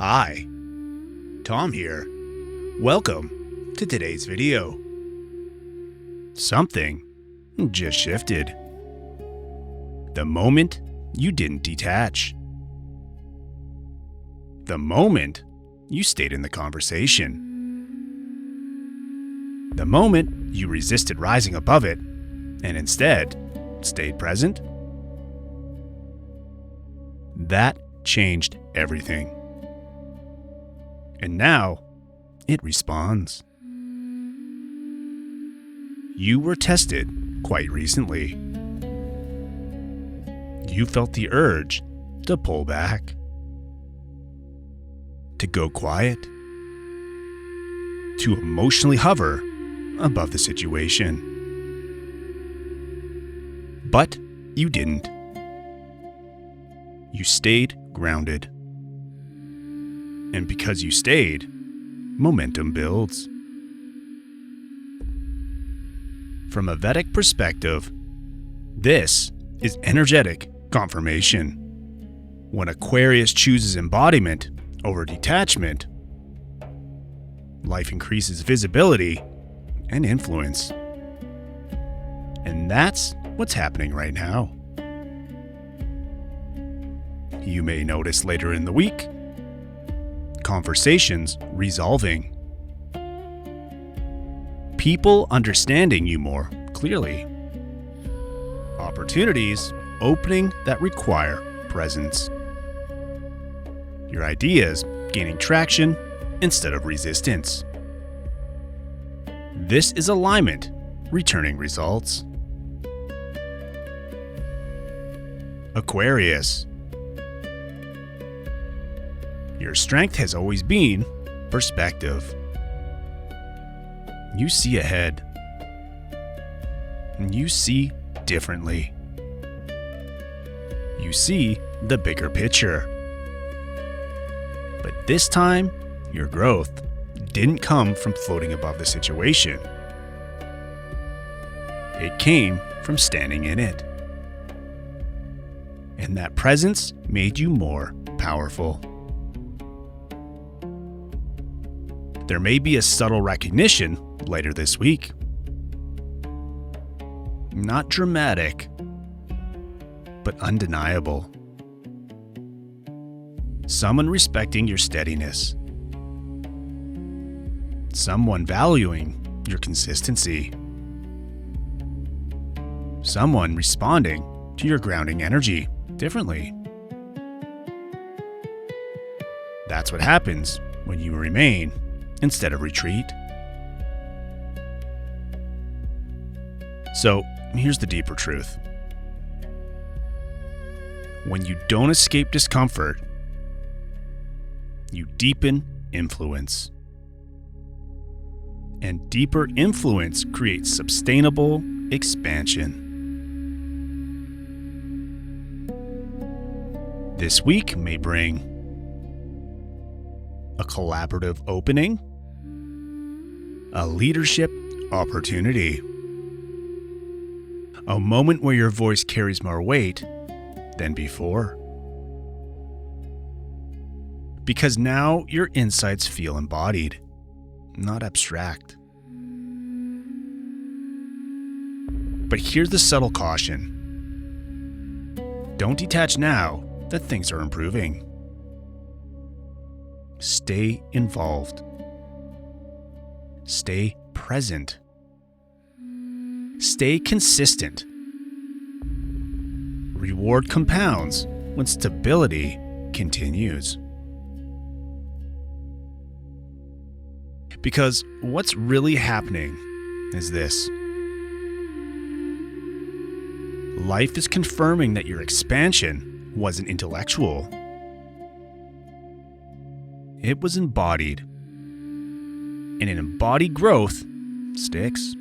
Hi, Tom here. Welcome to today's video. Something just shifted. The moment you didn't detach. The moment you stayed in the conversation. The moment you resisted rising above it and instead stayed present. That changed everything. And now, it responds. You were tested quite recently. You felt the urge to pull back, to go quiet, to emotionally hover above the situation. But you didn't. You stayed grounded. And because you stayed, momentum builds. From a Vedic perspective, this is energetic confirmation. When Aquarius chooses embodiment over detachment, life increases visibility and influence. And that's what's happening right now. You may notice later in the week, conversations resolving. People understanding you more clearly. Opportunities opening that require presence. Your ideas gaining traction instead of resistance. This is alignment returning results. Aquarius. Your strength has always been perspective. You see ahead. You see differently. You see the bigger picture. But this time, your growth didn't come from floating above the situation. It came from standing in it. And that presence made you more powerful. There may be a subtle recognition later this week. Not dramatic, but undeniable. Someone respecting your steadiness. Someone valuing your consistency. Someone responding to your grounding energy differently. That's what happens when you remain instead of retreat. So, here's the deeper truth. When you don't escape discomfort, you deepen influence. And deeper influence creates sustainable expansion. This week may bring a collaborative opening, a leadership opportunity, a moment where your voice carries more weight than before. Because now your insights feel embodied, not abstract. But here's the subtle caution. Don't detach now that things are improving. Stay involved. Stay present. Stay consistent. Reward compounds when stability continues. Because what's really happening is this. Life is confirming that your expansion wasn't intellectual. It was embodied. And an embodied growth sticks.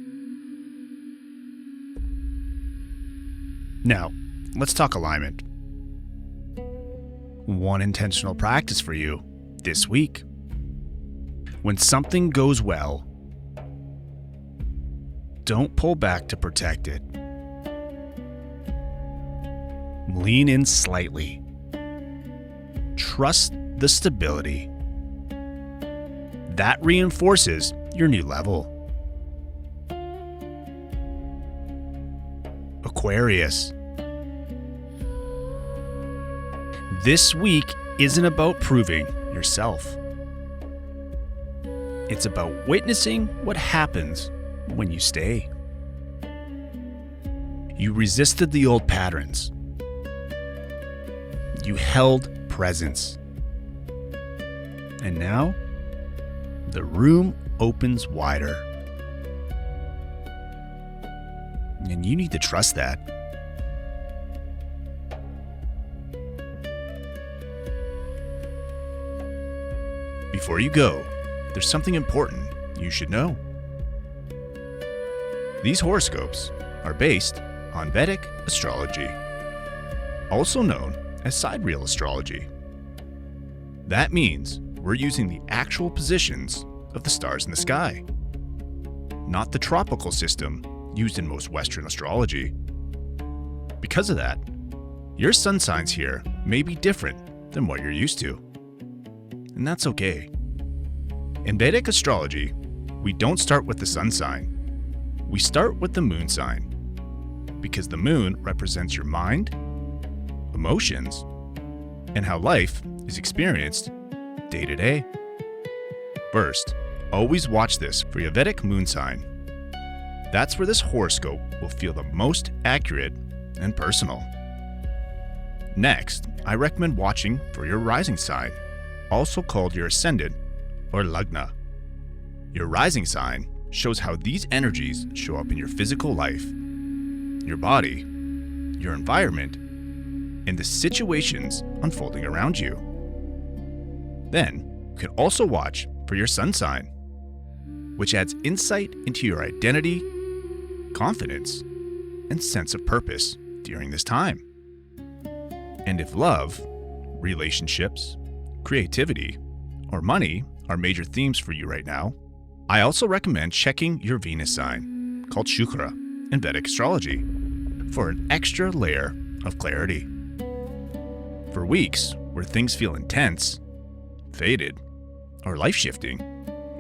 Now, let's talk alignment. One intentional practice for you this week. When something goes well, don't pull back to protect it. Lean in slightly. Trust the stability. That reinforces your new level. Aquarius. This week isn't about proving yourself. It's about witnessing what happens when you stay. You resisted the old patterns. You held presence. And now, the room opens wider. And you need to trust that. Before you go, there's something important you should know. These horoscopes are based on Vedic astrology, also known as sidereal astrology. That means we're using the actual positions of the stars in the sky, not the tropical system used in most Western astrology. Because of that, your sun signs here may be different than what you're used to. And that's okay. In Vedic astrology, we don't start with the sun sign. We start with the moon sign, because the moon represents your mind, emotions, and how life is experienced day to day. First, always watch this for your Vedic moon sign. That's where this horoscope will feel the most accurate and personal. Next, I recommend watching for your rising sign, also called your ascendant or lagna. Your rising sign shows how these energies show up in your physical life, your body, your environment, and the situations unfolding around you. Then, you can also watch for your sun sign, which adds insight into your identity, confidence, and sense of purpose during this time. And if love, relationships, creativity, or money are major themes for you right now, I also recommend checking your Venus sign, called Shukra in Vedic astrology, for an extra layer of clarity. For weeks where things feel intense, faded, or life-shifting,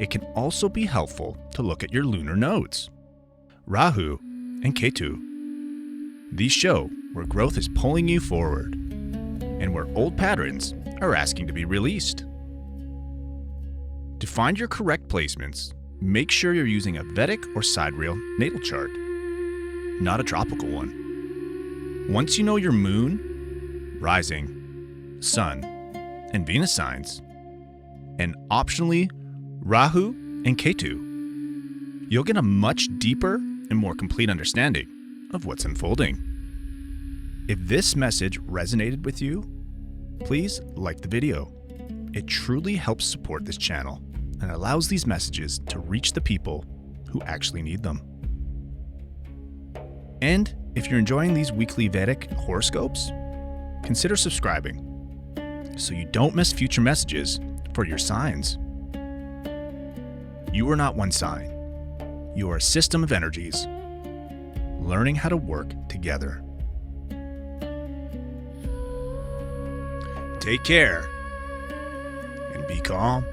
it can also be helpful to look at your lunar nodes, Rahu and Ketu. These show where growth is pulling you forward and where old patterns are asking to be released. To find your correct placements, make sure you're using a Vedic or sidereal natal chart, not a tropical one. Once you know your moon, rising, sun, and Venus signs, and optionally Rahu and Ketu, you'll get a much deeper and more complete understanding of what's unfolding. If this message resonated with you, please like the video. It truly helps support this channel and allows these messages to reach the people who actually need them. And if you're enjoying these weekly Vedic horoscopes, consider subscribing so you don't miss future messages for your signs. You are not one sign. You are a system of energies, learning how to work together. Take care and be calm.